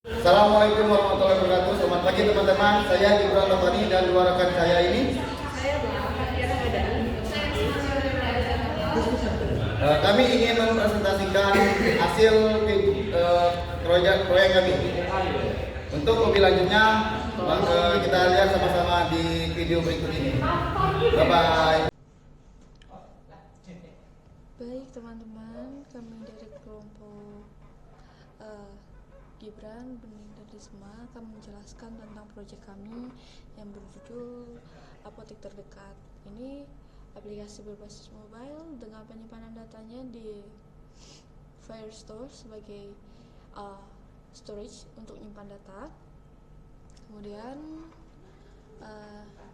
Assalamualaikum warahmatullahi wabarakatuh. Selamat pagi teman-teman. Saya Gibran Lopani dan dua rekan saya ini. Kami ingin mempresentasikan hasil proyek kami. Untuk lebih lanjutnya kita lihat sama-sama di video berikut ini. Bye bye. Baik teman-teman, kami dari kelompok Gibran, Bening dan Risma akan menjelaskan tentang proyek kami yang berjudul Apotek Terdekat. Ini aplikasi berbasis mobile dengan penyimpanan datanya di Firestore sebagai storage untuk menyimpan data. Kemudian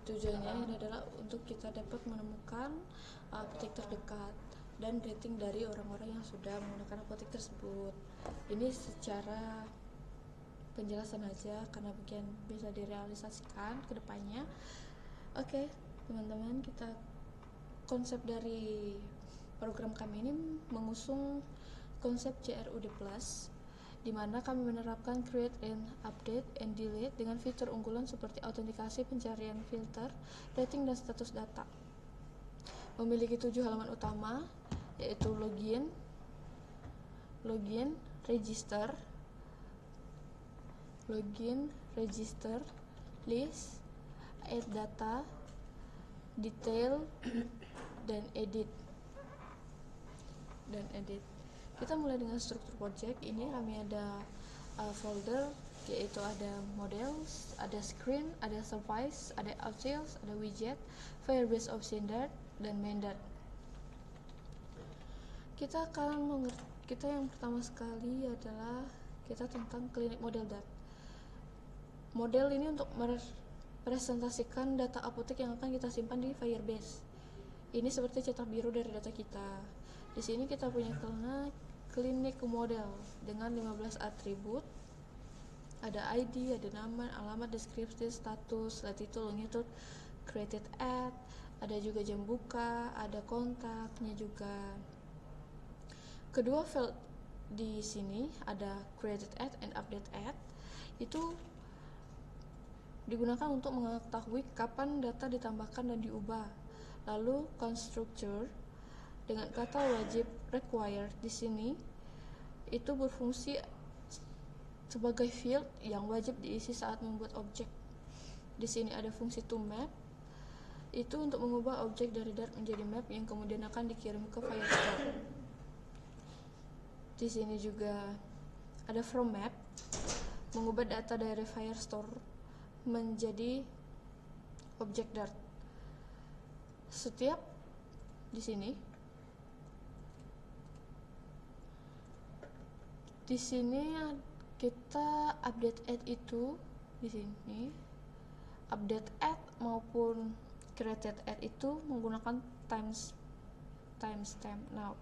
tujuannya adalah untuk kita dapat menemukan apotek terdekat dan rating dari orang-orang yang sudah menggunakan apotek tersebut. Ini secara penjelasan aja karena bagian bisa direalisasikan ke depannya. Oke, teman-teman, konsep dari program kami ini mengusung konsep CRUD Plus, di mana kami menerapkan create and update and delete dengan fitur unggulan seperti autentikasi, pencarian filter, rating, dan status data. Memiliki 7 halaman utama, yaitu login, register, list, add data, detail, dan edit. Kita mulai dengan struktur project. Ini kami ada folder, yaitu ada models, ada screen, ada service, ada outils, ada widget, Firebase Option Dart, dan main Dart. Kita yang pertama sekali adalah kita tentang klinik model Dart. Model ini untuk merepresentasikan data apotek yang akan kita simpan di Firebase. Ini seperti cetak biru dari data kita. Di sini kita punya klinik model dengan 15 atribut. Ada ID, ada nama, alamat, deskripsi, status, latitude, longitude, created at, ada juga jam buka, ada kontaknya juga. Kedua field di sini ada created at and update at. Itu digunakan untuk mengetahui kapan data ditambahkan dan diubah. Lalu constructor dengan kata wajib required di sini itu berfungsi sebagai field yang wajib diisi saat membuat objek. Di sini ada fungsi to map, itu untuk mengubah objek dari Dart menjadi map yang kemudian akan dikirim ke Firestore. Di sini juga ada from map, mengubah data dari Firestore menjadi objek Dart. Setiap di sini kita update add itu di sini update add maupun created add itu menggunakan timestamp. Now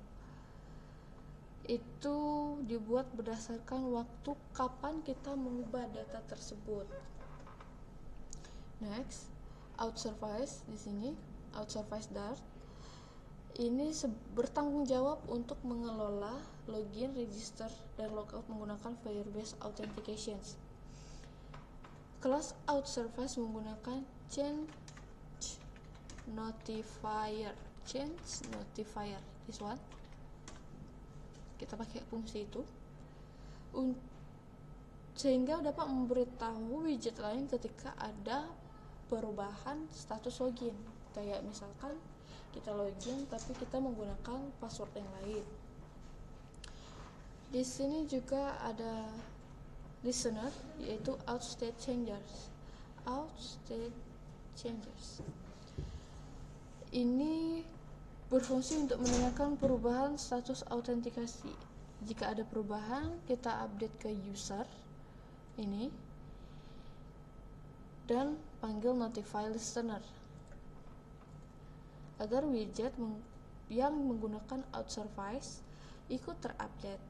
itu dibuat berdasarkan waktu kapan kita mengubah data tersebut. Next, outservice di sini, outservice Dart ini bertanggung jawab untuk mengelola login, register, dan logout menggunakan Firebase Authentications. Kelas outservice menggunakan change notifier. This one. Kita pakai fungsi itu sehingga dapat memberitahu widget lain ketika ada perubahan status login. Kayak misalkan kita login tapi kita menggunakan password yang lain. Di sini juga ada listener, yaitu outstate changers. Ini berfungsi untuk menanyakan perubahan status autentikasi. Jika ada perubahan, kita update ke user ini dan panggil notify listener agar widget yang menggunakan outservice ikut terupdate.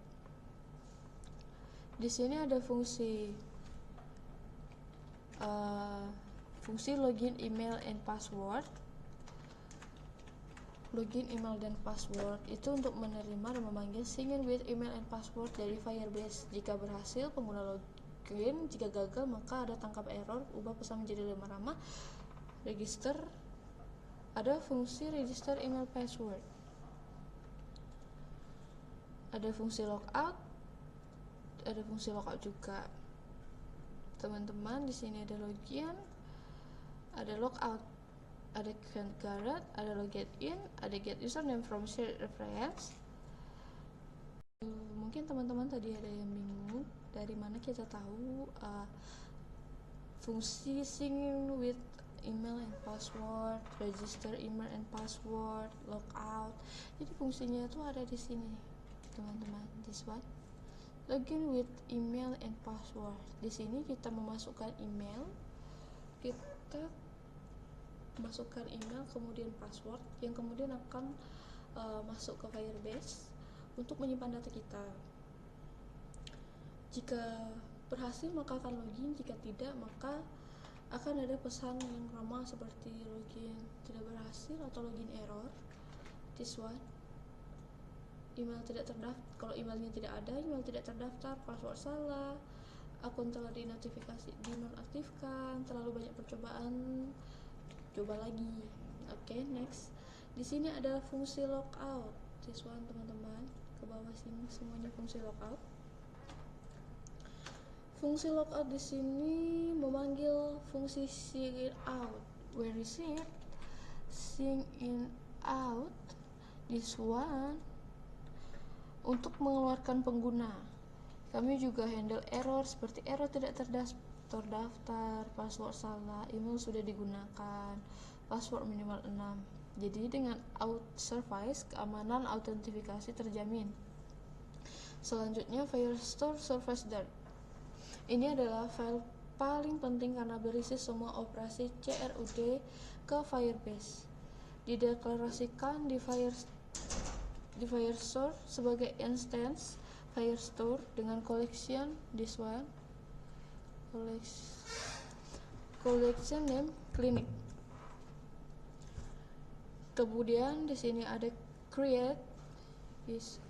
Di sini ada fungsi login email and password. Login email dan password itu untuk menerima dan memanggil sign in with email and password dari Firebase. Jika berhasil, pengguna login. Jika gagal maka ada tangkap error, ubah pesan menjadi lama-lama. Register, ada fungsi register email password, ada fungsi logout, ada fungsi logout juga teman-teman. Di sini ada login, ada logout, ada configure, ada login in, ada get username from shared reference. Mungkin teman-teman tadi ada yang bingung dari mana kita tahu fungsi sign with email and password, register email and password, logout. Jadi fungsinya itu ada di sini teman-teman. This one, login with email and password. Di sini kita memasukkan email, kita masukkan email kemudian password yang kemudian akan masuk ke Firebase untuk menyimpan data kita. Jika berhasil maka akan login, jika tidak maka akan ada pesan yang ramah seperti login tidak berhasil atau login error. This one, email tidak terdaftar. Kalau emailnya tidak ada, email tidak terdaftar, password salah, akun telah dinonaktifkan, terlalu banyak percobaan, coba lagi. Oke, next. Di sini ada fungsi logout. This one teman-teman, ke bawah sini semuanya fungsi logout. Fungsi logout di sini memanggil fungsi sign out. Where is it? Sign in out. This one untuk mengeluarkan pengguna. Kami juga handle error seperti error tidak terdaftar, password salah, email sudah digunakan, password minimal 6. Jadi dengan out service, keamanan autentifikasi terjamin. Selanjutnya Firestore Service Dart. Ini adalah file paling penting karena berisi semua operasi CRUD ke Firebase. Dideklarasikan di Firestore sebagai instance Firestore dengan collection this one, collection name clinic. Kemudian di sini ada create is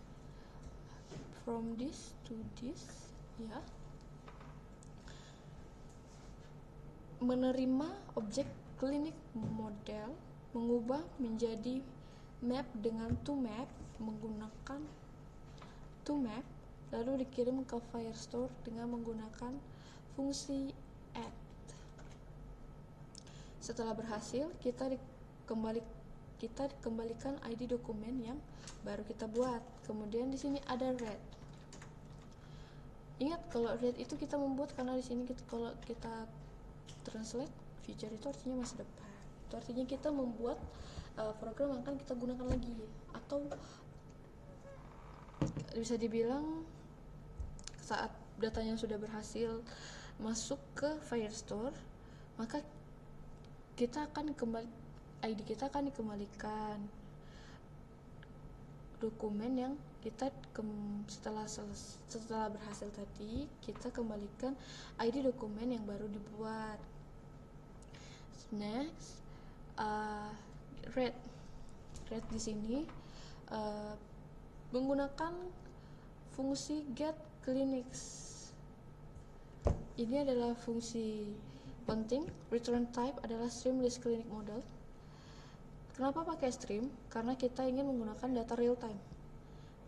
from this to this, ya. Menerima objek klinik model, mengubah menjadi map dengan toMap, menggunakan toMap, lalu dikirim ke Firestore dengan menggunakan fungsi add. Setelah berhasil, kita kembalikan ID dokumen yang baru kita buat. Kemudian di sini ada read. Ingat kalau read itu kita membuat karena di sini kalau kita translate future itu artinya masa depan. Itu artinya kita membuat program yang akan kita gunakan lagi, atau bisa dibilang saat datanya sudah berhasil masuk ke Firestore, maka kita akan ID kita akan dikembalikan. Dokumen yang kita setelah berhasil tadi, kita kembalikan ID dokumen yang baru dibuat. Next, read di sini menggunakan fungsi get clinics. Ini adalah fungsi penting. Return type adalah stream list clinic model. Kenapa pakai stream? Karena kita ingin menggunakan data real time.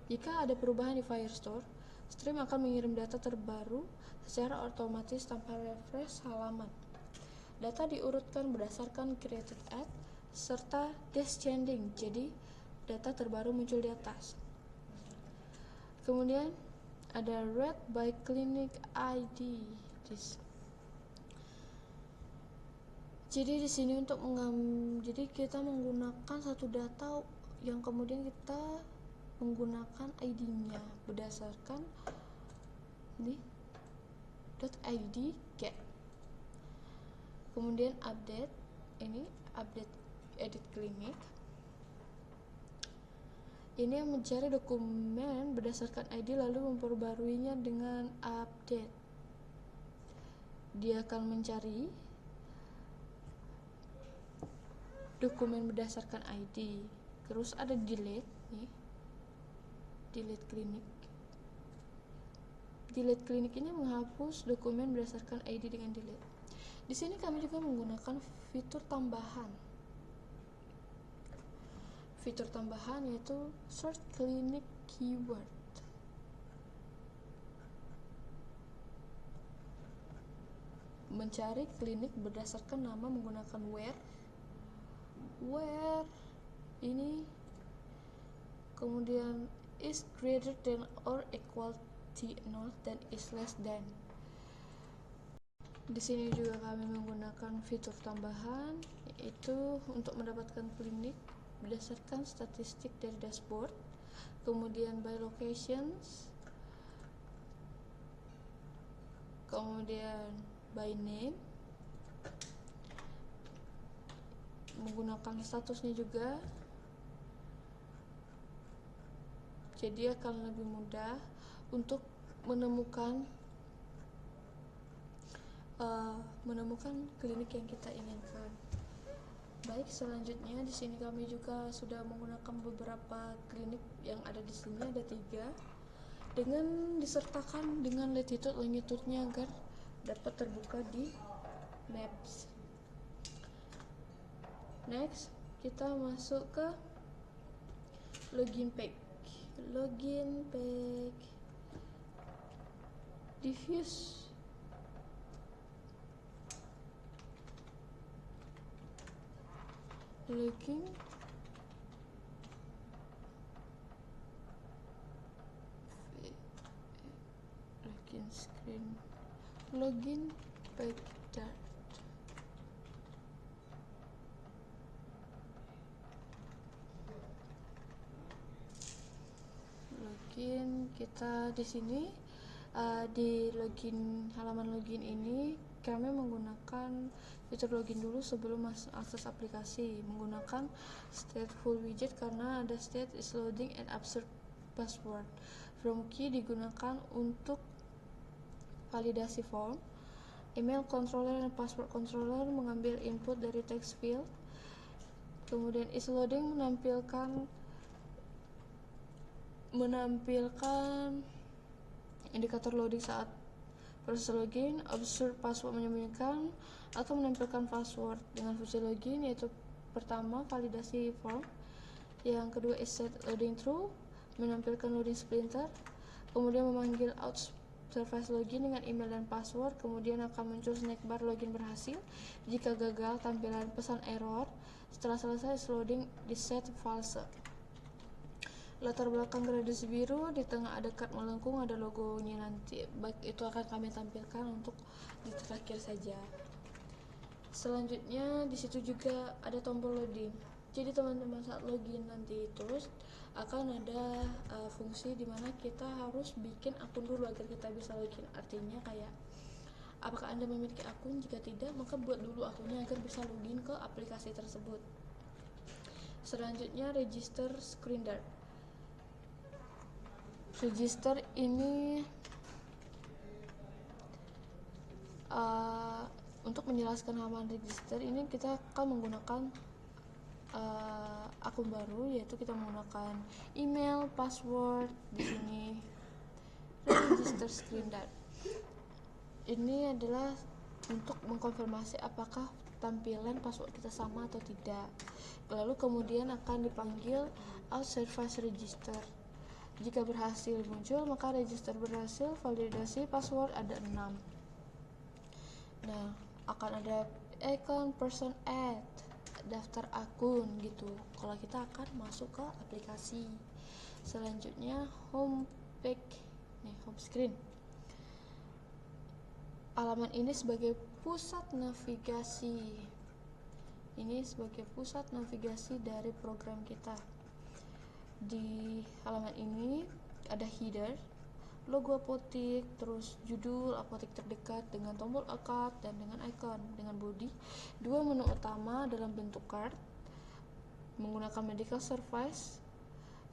Jika ada perubahan di Firestore, stream akan mengirim data terbaru secara otomatis tanpa refresh halaman. Data diurutkan berdasarkan created at serta descending, jadi data terbaru muncul di atas. Kemudian ada read by clinic ID. Jadi di sini jadi kita menggunakan satu data yang kemudian kita menggunakan ID-nya berdasarkan ini .id get. Kemudian update, ini update edit clinic. Ini yang mencari dokumen berdasarkan ID lalu memperbaruinya dengan update. Dia akan mencari dokumen berdasarkan ID. Terus ada delete nih, delete clinic. delete klinik ini menghapus dokumen berdasarkan ID dengan delete. Di sini kami juga menggunakan fitur tambahan. Fitur tambahan yaitu search clinic keyword. Mencari klinik berdasarkan nama menggunakan where ini, kemudian is greater than or equal to 0 dan is less than. Di sini juga kami menggunakan fitur tambahan yaitu untuk mendapatkan klinik berdasarkan statistik dari dashboard, kemudian by locations, kemudian by name, menggunakan statusnya juga, jadi akan lebih mudah untuk menemukan klinik yang kita inginkan. Baik, selanjutnya di sini kami juga sudah menggunakan beberapa klinik yang ada di sini, ada 3, dengan disertakan dengan latitude longitude-nya agar dapat terbuka di maps. Next, kita masuk ke login page. Diffuse. Login screen, login page dart. Login kita di sini di halaman login ini kami menggunakan fitur login dulu sebelum akses aplikasi, menggunakan stateful widget karena ada state is loading and absurd password. From key digunakan untuk validasi form. Email controller dan password controller mengambil input dari text field. Kemudian is loading menampilkan indikator loading saat proses login. Absurd password menyembunyikan atau menampilkan password dengan fungsi login, yaitu pertama validasi form, yang kedua is set loading true menampilkan loading splinter, kemudian memanggil out service login dengan email dan password, kemudian akan muncul snack bar login berhasil. Jika gagal, tampilan pesan error. Setelah selesai loading di set false. Latar belakang gradasi biru, di tengah ada card melengkung, ada logonya nanti. Baik, itu akan kami tampilkan untuk di terakhir saja. Selanjutnya di situ juga ada tombol loading. Jadi teman-teman saat login nanti itu akan ada fungsi dimana kita harus bikin akun dulu agar kita bisa login. Artinya kayak apakah Anda memiliki akun? Jika tidak, maka buat dulu akunnya agar bisa login ke aplikasi tersebut. Selanjutnya register screen dart. Register ini untuk menjelaskan halaman register ini kita akan menggunakan akun baru, yaitu kita menggunakan email, password di sini. Register screen dart. Ini adalah untuk mengkonfirmasi apakah tampilan password kita sama atau tidak. Lalu kemudian akan dipanggil out service register. Jika berhasil muncul, maka register berhasil, validasi password ada 6. Nah, akan ada icon person add, daftar akun gitu kalau kita akan masuk ke aplikasi. Selanjutnya home page, home screen. Halaman ini sebagai pusat navigasi. Ini sebagai pusat navigasi dari program kita. Di halaman ini ada header, logo apotik, terus judul apotik terdekat dengan tombol akad dan dengan icon, dengan body, 2 menu utama dalam bentuk card, menggunakan medical service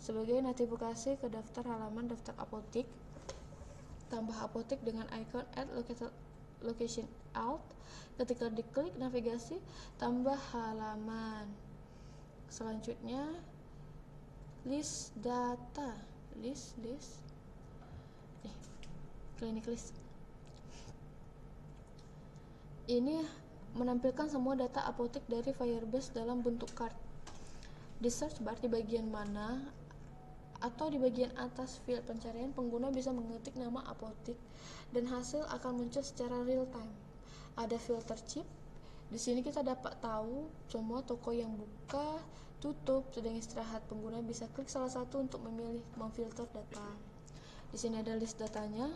sebagai notifikasi ke daftar halaman daftar apotik, tambah apotik dengan icon add location out, ketika diklik navigasi tambah halaman. Selanjutnya list data, list clinic list. Ini menampilkan semua data apotek dari Firebase dalam bentuk card. Di search bar di bagian mana atau di bagian atas field pencarian, pengguna bisa mengetik nama apotek dan hasil akan muncul secara real time. Ada filter chip. Di sini kita dapat tahu semua toko yang buka, tutup, sedang istirahat. Pengguna bisa klik salah satu untuk memilih memfilter data. Di sini ada list datanya.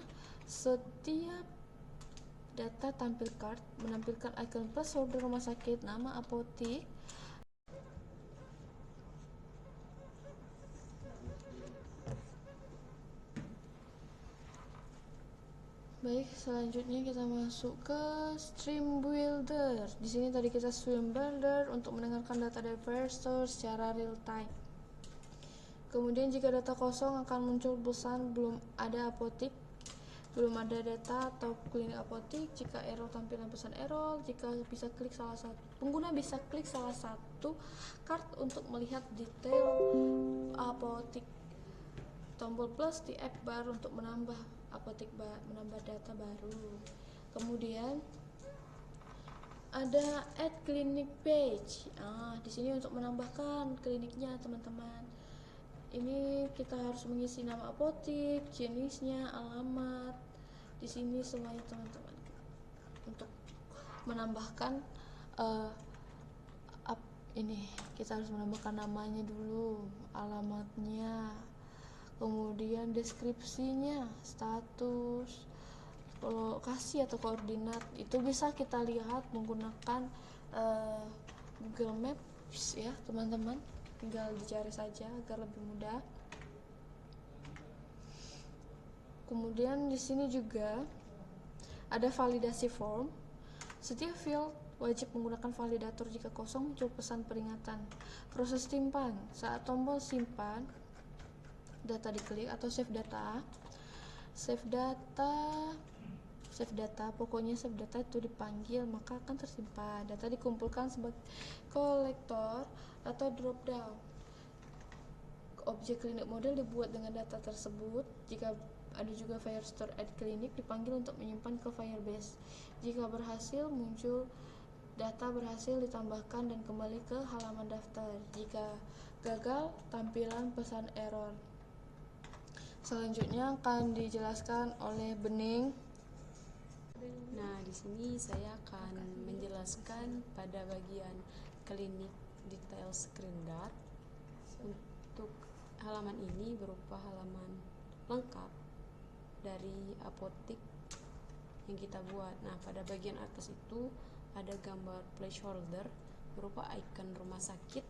Setiap data tampil card menampilkan icon plus order rumah sakit, nama apotek, Baik, selanjutnya kita masuk ke Stream Builder. Di sini tadi kita Stream Builder untuk mendengarkan data dari Firestore secara real time. Kemudian jika data kosong akan muncul pesan belum ada apotek, belum ada data atau klinik apotek. Jika error, tampilan pesan error. Jika bisa klik salah satu, pengguna bisa klik salah satu card untuk melihat detail apotek. Tombol plus di app bar untuk menambah apotek menambah data baru. Kemudian ada add clinic page. Di sini untuk menambahkan kliniknya, teman-teman. Ini kita harus mengisi nama apotek, jenisnya, alamat. Di sini semuanya, teman-teman. Untuk menambahkan ini kita harus menambahkan namanya dulu, alamatnya, kemudian deskripsinya, status, lokasi atau koordinat. Itu bisa kita lihat menggunakan Google Maps ya, teman-teman. Tinggal dicari saja agar lebih mudah. Kemudian di sini juga ada validasi form. Setiap field wajib menggunakan validator. Jika kosong muncul pesan peringatan. Proses simpan. Saat tombol simpan data diklik atau save data, pokoknya save data itu dipanggil, maka akan tersimpan. Data dikumpulkan sebagai kolektor atau drop down. Objek klinik model dibuat dengan data tersebut. Jika ada juga Firestore add clinic, dipanggil untuk menyimpan ke Firebase. Jika berhasil, muncul data berhasil ditambahkan dan kembali ke halaman daftar. Jika gagal, tampilan pesan error. Selanjutnya akan dijelaskan oleh Bening. Nah, di sini saya akan menjelaskan pada bagian klinik detail screen dart. Untuk halaman ini berupa halaman lengkap dari apotek yang kita buat. Nah, pada bagian atas itu ada gambar placeholder berupa icon rumah sakit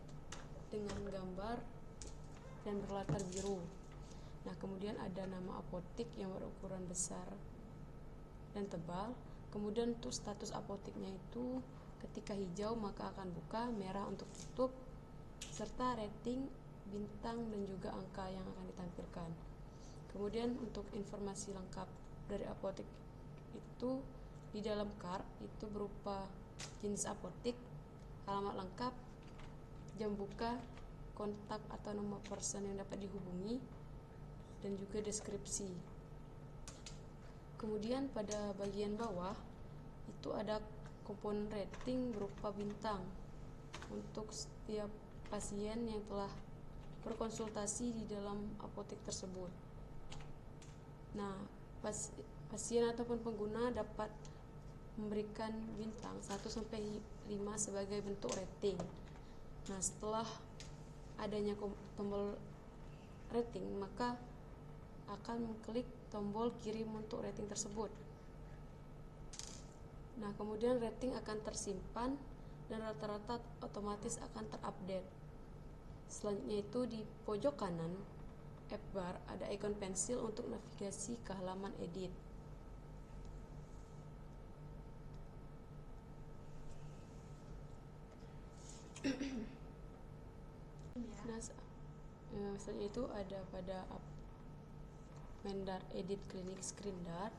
dengan gambar dan berlatar biru. Nah, kemudian ada nama apotek yang berukuran besar dan tebal. Kemudian untuk status apoteknya itu ketika hijau maka akan buka, merah untuk tutup, serta rating, bintang, dan juga angka yang akan ditampilkan. Kemudian untuk informasi lengkap dari apotek itu di dalam card itu berupa jenis apotek, alamat lengkap, jam buka, kontak atau nomor person yang dapat dihubungi, dan juga deskripsi. Kemudian pada bagian bawah itu ada komponen rating berupa bintang untuk setiap pasien yang telah berkonsultasi di dalam apotek tersebut. Nah, pasien ataupun pengguna dapat memberikan bintang 1-5 sebagai bentuk rating. Nah, setelah adanya tombol rating, maka akan mengklik tombol kirim untuk rating tersebut. Nah, kemudian rating akan tersimpan dan rata-rata otomatis akan terupdate. Selanjutnya itu di pojok kanan app bar ada ikon pensil untuk navigasi ke halaman edit. Nah, selanjutnya itu ada pada Mendar edit clinic screen dart.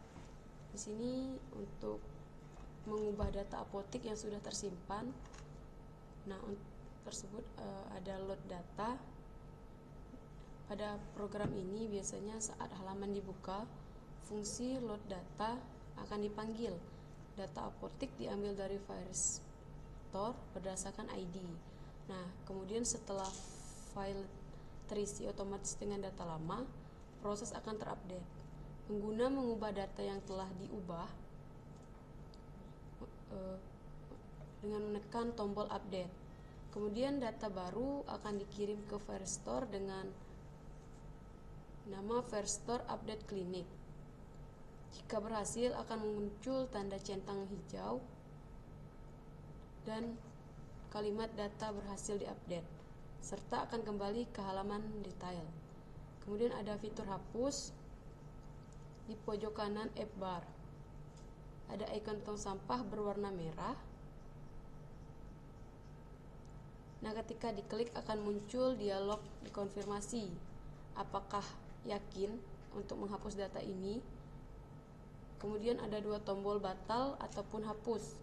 Di sini untuk mengubah data apotek yang sudah tersimpan. Nah, tersebut ada load data. Pada program ini biasanya saat halaman dibuka, fungsi load data akan dipanggil. Data apotik diambil dari Firestore berdasarkan ID. Nah, kemudian setelah file terisi otomatis dengan data lama, proses akan terupdate. Pengguna mengubah data yang telah diubah dengan menekan tombol update. Kemudian data baru akan dikirim ke Firestore dengan nama Firestore Update Clinic. Jika berhasil akan muncul tanda centang hijau dan kalimat data berhasil diupdate, serta akan kembali ke halaman detail. Kemudian ada fitur hapus di pojok kanan app bar. Ada ikon tong sampah berwarna merah. Nah, ketika diklik akan muncul dialog dikonfirmasi. Apakah yakin untuk menghapus data ini? Kemudian ada 2 tombol batal ataupun hapus.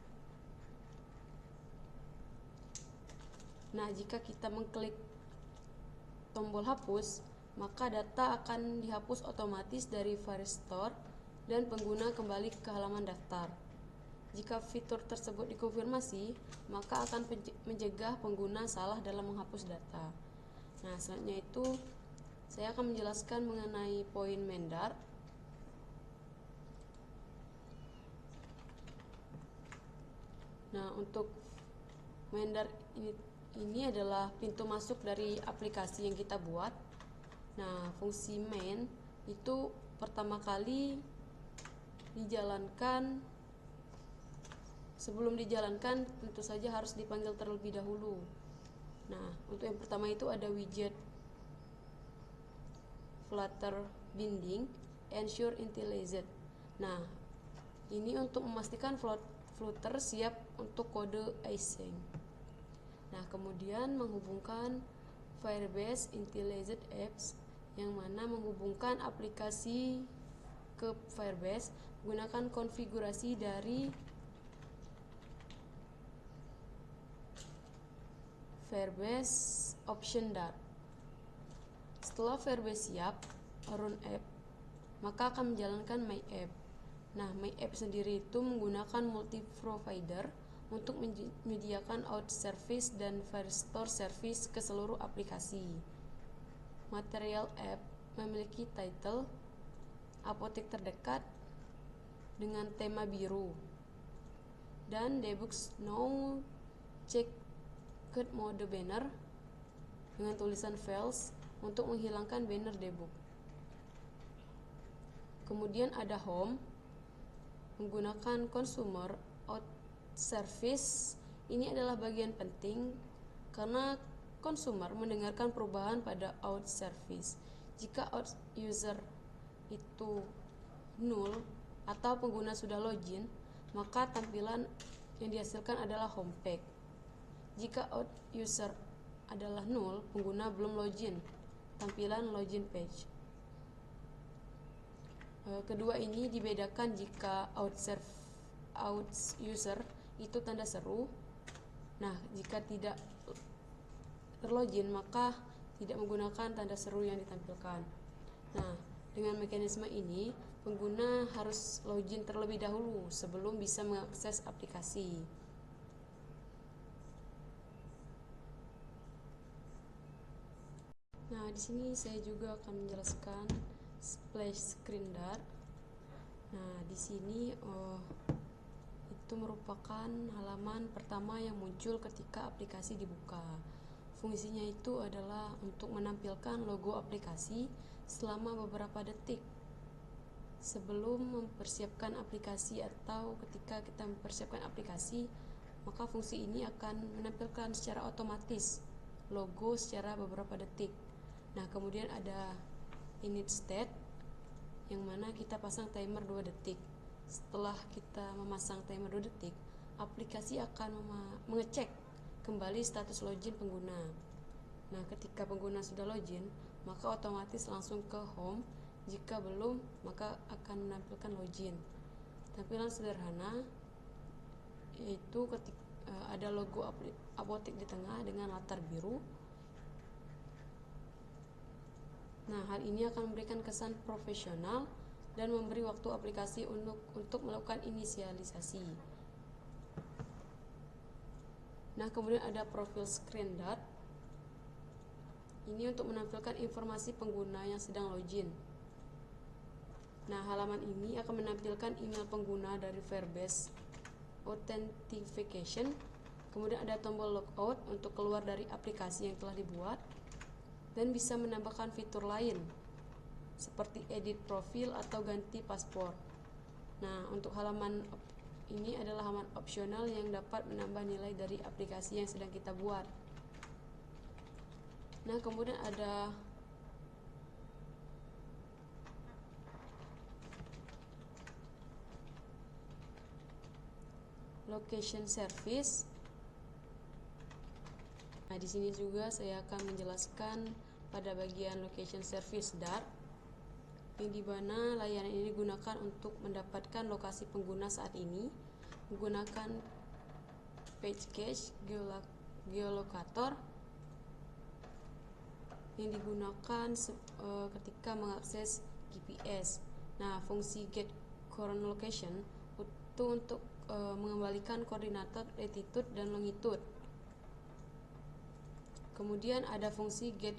Nah, jika kita mengklik tombol hapus, maka data akan dihapus otomatis dari Firestore dan pengguna kembali ke halaman daftar. Jika fitur tersebut dikonfirmasi, maka akan mencegah pengguna salah dalam menghapus data. Nah, selanjutnya itu saya akan menjelaskan mengenai poin Mendar. Nah, untuk Mendar ini adalah pintu masuk dari aplikasi yang kita buat. Nah, fungsi main itu pertama kali dijalankan. Sebelum dijalankan tentu saja harus dipanggil terlebih dahulu. Nah, untuk yang pertama itu ada widget Flutter binding ensure initialized. Nah, ini untuk memastikan Flutter siap untuk kode async. Nah, kemudian menghubungkan Firebase Intelligent Apps, yang mana menghubungkan aplikasi ke Firebase menggunakan konfigurasi dari Firebase Option Dart. Setelah Firebase siap run app, maka akan menjalankan My App. Nah, My App sendiri itu menggunakan multi-provider untuk menyediakan out service dan Firestore service ke seluruh aplikasi. Material app memiliki title apotek terdekat dengan tema biru dan debug now checked mode banner dengan tulisan fails untuk menghilangkan banner debug. Kemudian ada home menggunakan consumer out service. Ini adalah bagian penting karena consumer mendengarkan perubahan pada out service. Jika out user itu null atau pengguna sudah login, maka tampilan yang dihasilkan adalah home page. Jika out user adalah null, pengguna belum login, tampilan login page. Kedua ini dibedakan jika out user itu tanda seru. Nah, jika tidak terlogin maka tidak menggunakan tanda seru yang ditampilkan. Nah, dengan mekanisme ini pengguna harus login terlebih dahulu sebelum bisa mengakses aplikasi. Nah, di sini saya juga akan menjelaskan splash screen Dart. Nah, di sini itu merupakan halaman pertama yang muncul ketika aplikasi dibuka. Fungsinya itu adalah untuk menampilkan logo aplikasi selama beberapa detik sebelum mempersiapkan aplikasi, atau ketika kita mempersiapkan aplikasi, maka fungsi ini akan menampilkan secara otomatis logo secara beberapa detik. Nah, kemudian ada init state yang mana kita pasang timer 2 detik. Setelah kita memasang timer 2 detik, aplikasi akan mengecek kembali status login pengguna. Nah, ketika pengguna sudah login, maka otomatis langsung ke home. Jika belum, maka akan menampilkan login. Tampilan sederhana yaitu ada logo apotek di tengah dengan latar biru. Nah, hal ini akan memberikan kesan profesional dan memberi waktu aplikasi untuk melakukan inisialisasi. Nah, kemudian ada profil screen dart. Ini untuk menampilkan informasi pengguna yang sedang login. Nah, halaman ini akan menampilkan email pengguna dari Firebase Authentication. Kemudian ada tombol logout untuk keluar dari aplikasi yang telah dibuat, dan bisa menambahkan fitur lain seperti edit profil atau ganti paspor. Nah, untuk halaman ini adalah halaman opsional yang dapat menambah nilai dari aplikasi yang sedang kita buat. Nah, kemudian ada location service. Nah, di sini juga saya akan menjelaskan pada bagian location service Dart, yang dimana layanan ini digunakan untuk mendapatkan lokasi pengguna saat ini menggunakan page cache geolocator yang digunakan ketika mengakses GPS. Nah, fungsi get current location itu untuk mengembalikan koordinat latitude dan longitude. Kemudian ada fungsi get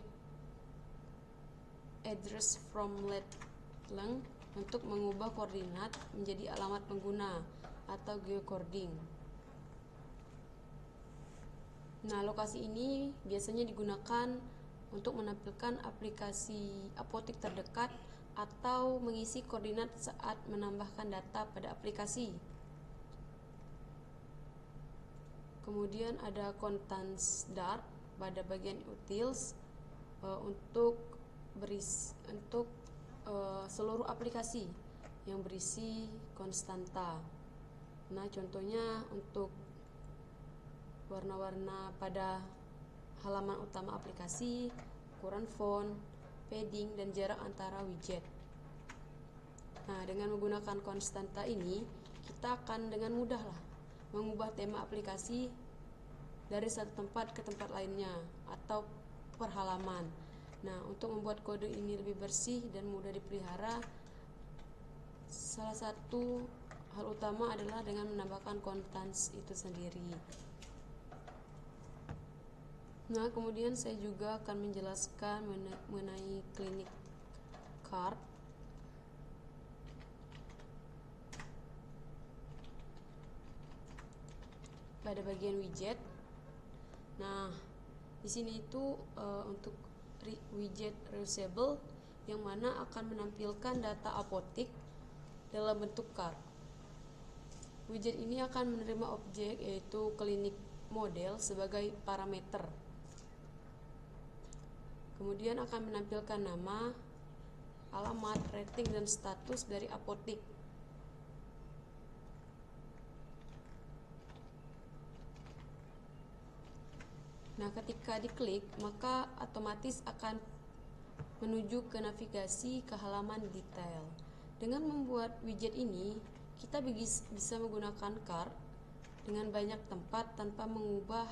address from lat.lang untuk mengubah koordinat menjadi alamat pengguna atau geocoding. Nah, lokasi ini biasanya digunakan untuk menampilkan aplikasi apotik terdekat atau mengisi koordinat saat menambahkan data pada aplikasi. Kemudian ada contents Dart pada bagian utils untuk seluruh aplikasi yang berisi konstanta. Nah, contohnya untuk warna-warna pada halaman utama aplikasi, ukuran font, padding, dan jarak antara widget. Nah, dengan menggunakan konstanta ini, kita akan dengan mudah mengubah tema aplikasi dari satu tempat ke tempat lainnya atau per halaman. Nah, untuk membuat kode ini lebih bersih dan mudah dipelihara, salah satu hal utama adalah dengan menambahkan contents itu sendiri. Nah, kemudian saya juga akan menjelaskan mengenai clinic card. Pada bagian widget. Nah, di sini itu untuk widget reusable yang mana akan menampilkan data apotik dalam bentuk card. Widget ini akan menerima objek yaitu klinik model sebagai parameter. Kemudian akan menampilkan nama, alamat, rating, dan status dari apotik. Nah, ketika diklik, maka otomatis akan menuju ke navigasi ke halaman detail. Dengan membuat widget ini, kita bisa menggunakan card dengan banyak tempat tanpa mengubah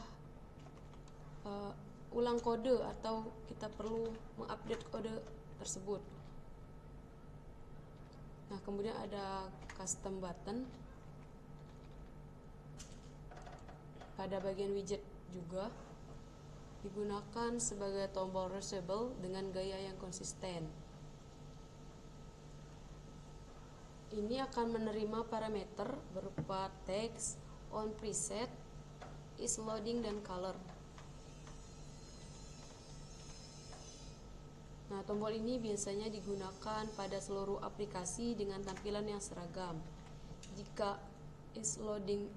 ulang kode atau kita perlu mengupdate kode tersebut. Nah, kemudian ada custom button. Pada bagian widget juga digunakan sebagai tombol reusable dengan gaya yang konsisten. Ini akan menerima parameter berupa text, on preset, is loading, dan color. Nah, tombol ini biasanya digunakan pada seluruh aplikasi dengan tampilan yang seragam. Jika is loading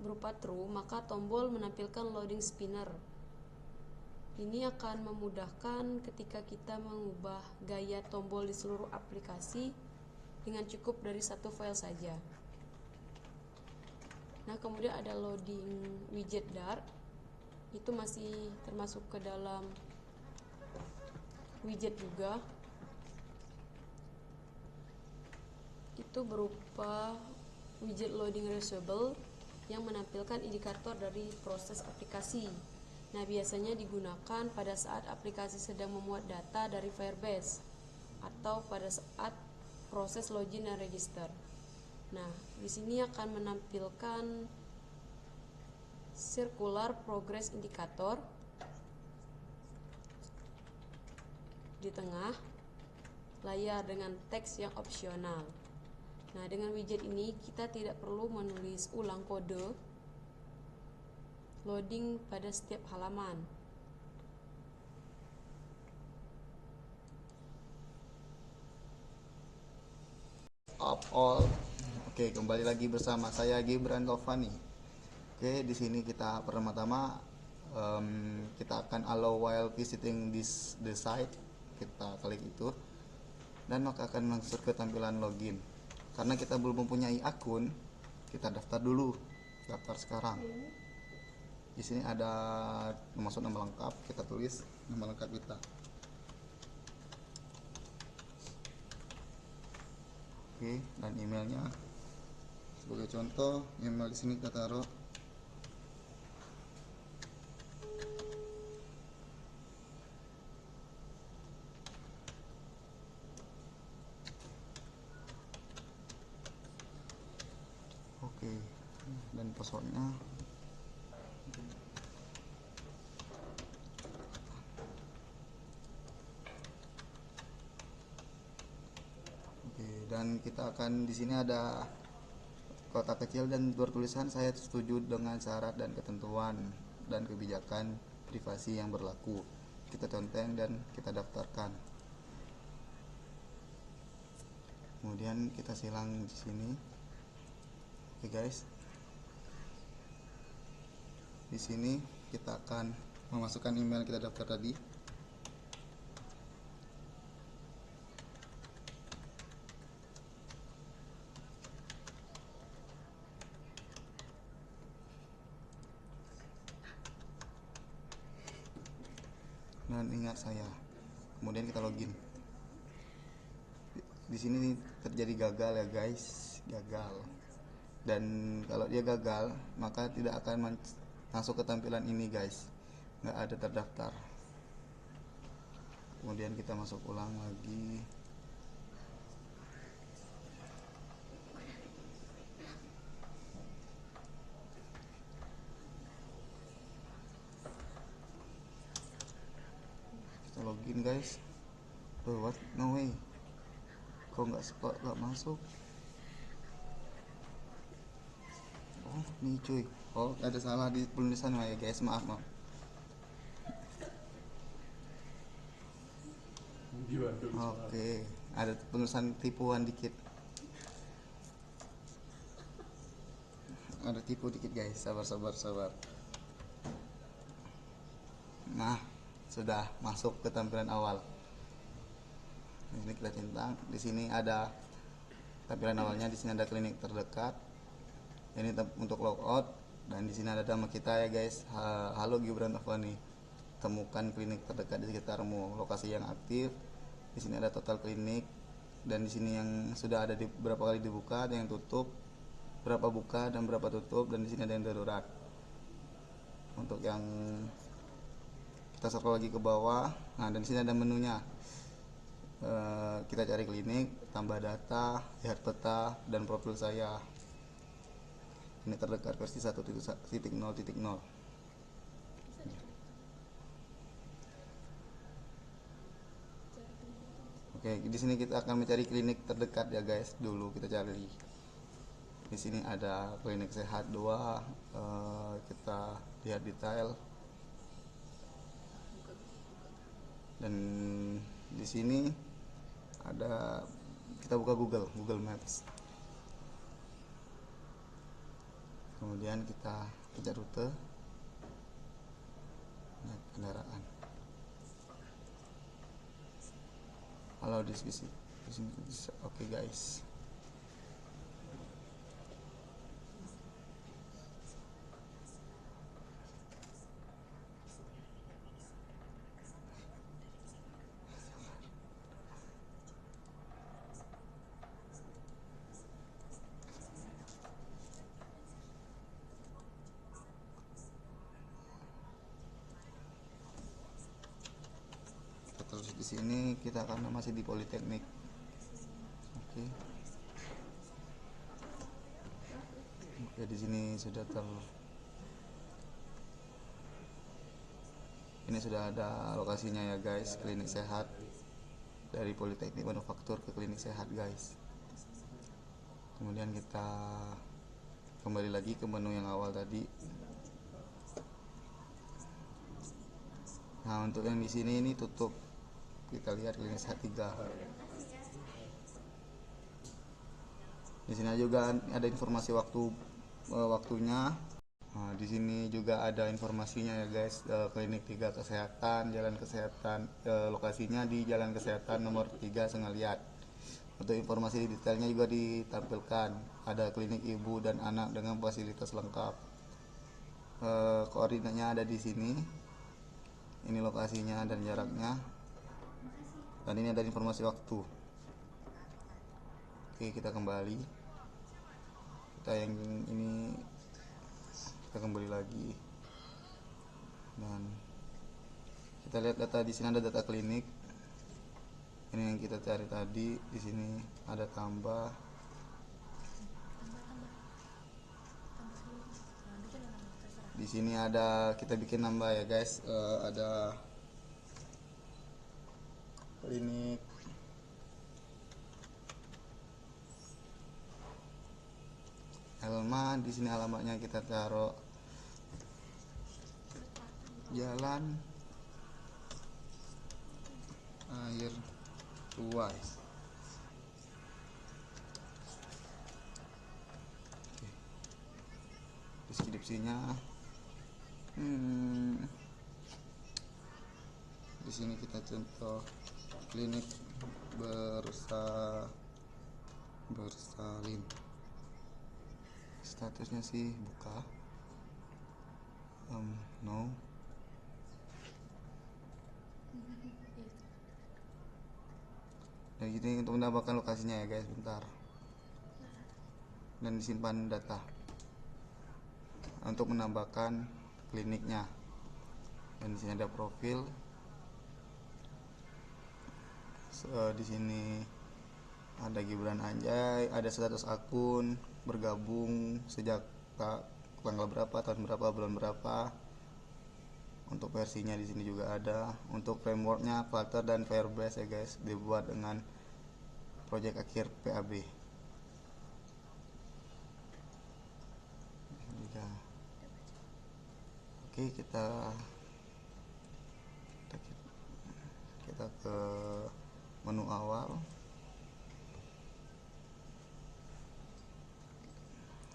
berupa true, maka tombol menampilkan loading spinner. Ini akan memudahkan ketika kita mengubah gaya tombol di seluruh aplikasi dengan cukup dari satu file saja. Nah, kemudian ada loading widget Dart. Itu masih termasuk ke dalam widget juga. Itu berupa widget loading reusable yang menampilkan indikator dari proses aplikasi. Nah, biasanya digunakan pada saat aplikasi sedang memuat data dari Firebase atau pada saat proses login dan register. Nah, di sini akan menampilkan circular progress indicator di tengah layar dengan teks yang opsional. Nah, dengan widget ini kita tidak perlu menulis ulang kode loading pada setiap halaman. Up all. Oke, kembali lagi bersama saya Gibran Taufani. Oke, di sini kita pertama-tama kita akan allow while visiting the site. Kita klik itu dan maka akan masuk ke tampilan login. Karena kita belum mempunyai akun, kita daftar dulu. Daftar sekarang. Di sini ada masuk nama lengkap, kita tulis nama lengkap kita. Oke, dan emailnya sebagai contoh, email di sini kita taruh oke, dan passwordnya oke, dan kita akan di sini ada kotak kecil dan bertulisan saya setuju dengan syarat dan ketentuan dan kebijakan privasi yang berlaku. Kita conteng dan kita daftarkan. Kemudian kita silang di sini. Oke guys. Di sini kita akan memasukkan email kita daftar tadi. Dan ingat saya. Kemudian kita login. Di sini terjadi gagal ya guys, gagal. Dan kalau dia gagal, maka tidak akan masuk ke tampilan ini guys. Nggak ada terdaftar. Kemudian kita masuk ulang lagi. Kita login guys. Oh, what? No way. Kok nggak masuk? Oh, nih cuy. Oh, ada salah di penulisan ya guys. Maaf. Oke, ada penulisan tipuan dikit. Ada tipu dikit guys. Sabar. Nah, sudah masuk ke tampilan awal. Ini kita centang. Di sini ada tampilan awalnya. Di sini ada klinik terdekat. Ini untuk logout. Dan di sini ada nama kita ya guys. Halo Gibran Taufani. Temukan klinik terdekat di sekitarmu. Lokasi yang aktif. Di sini ada total klinik. Dan di sini yang sudah ada berapa kali dibuka, ada yang tutup, berapa buka dan berapa tutup. Dan di sini ada yang darurat. Untuk yang kita scroll lagi ke bawah. Nah, dan di sini ada menunya. Kita cari klinik, tambah data, lihat peta dan profil saya. Ini terdekat versi 1.0.0. Oke, di sini kita akan mencari klinik terdekat ya guys. Dulu kita cari. Di sini ada klinik sehat 2. Kita lihat detail. Dan di sini ada, kita buka Google Maps. Kemudian kita pencet rute, naik kendaraan. Halo di sini bisa. Oke guys. Terus di sini kita karena masih di Politeknik. Oke. ini sudah ada lokasinya ya guys, klinik sehat dari Politeknik Manufaktur ke klinik sehat guys. Kemudian kita kembali lagi ke menu yang awal tadi. Nah, untuk yang di sini ini tutup. Kita lihat klinik sehat 3. Di sini juga ada informasi waktunya. Nah, di sini juga ada informasinya ya guys, klinik 3 kesehatan, jalan kesehatan, lokasinya di jalan kesehatan nomor 3 Sengeliat. Untuk informasi detailnya juga ditampilkan, ada klinik ibu dan anak dengan fasilitas lengkap. Koordinatnya ada di sini, ini lokasinya dan jaraknya, dan ini ada informasi waktu. Oke, kita kembali, kita kembali lagi, dan kita lihat data. Di sini ada data klinik, ini yang kita cari tadi. Di sini ada tambah, di sini ada, kita bikin nambah ya guys. Ada klinik Elma, di sini alamatnya kita taruh Jalan Air Ruas. Oke. Deskripsinya di sini kita contoh klinik bersalin. Statusnya sih buka, no. Dan gini untuk menambahkan lokasinya ya guys, bentar. Dan disimpan data untuk menambahkan kliniknya. Dan di sini ada profil. Di sini ada Gibran Anjay, ada status akun, bergabung sejak tanggal berapa, tahun berapa, bulan berapa. Untuk versinya di sini juga ada. Untuk frameworknya Flutter dan Firebase ya guys, dibuat dengan project akhir PAB. Oke, kita ke menu awal.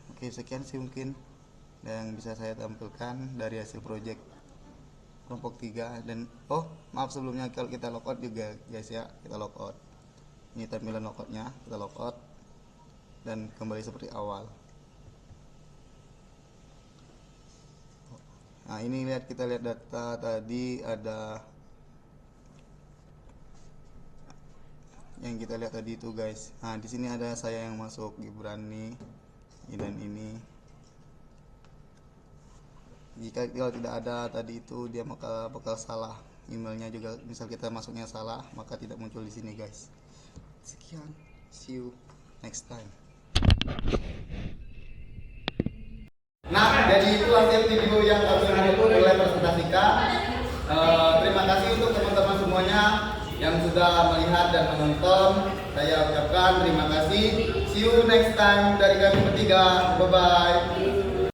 Oke, sekian sih mungkin yang bisa saya tampilkan dari hasil project kelompok 3. Dan maaf sebelumnya, kalau kita logout juga guys ya, kita logout. Ini tampilan logoutnya, kita logout dan kembali seperti awal. Nah, ini kita lihat data tadi, ada yang kita lihat tadi itu guys. Nah, di sini ada saya yang masuk, Gibran nih, dan ini. Jika kalau tidak ada tadi itu, dia bakal salah emailnya juga. Misal kita masuknya salah, maka tidak muncul di sini guys. Sekian, see you next time. Nah, jadi itu hasil video yang kami mulai presentasikan. Terima kasih untuk teman-teman semuanya yang sudah melihat dan menonton. Saya ucapkan terima kasih. See you next time dari kami bertiga. Bye bye.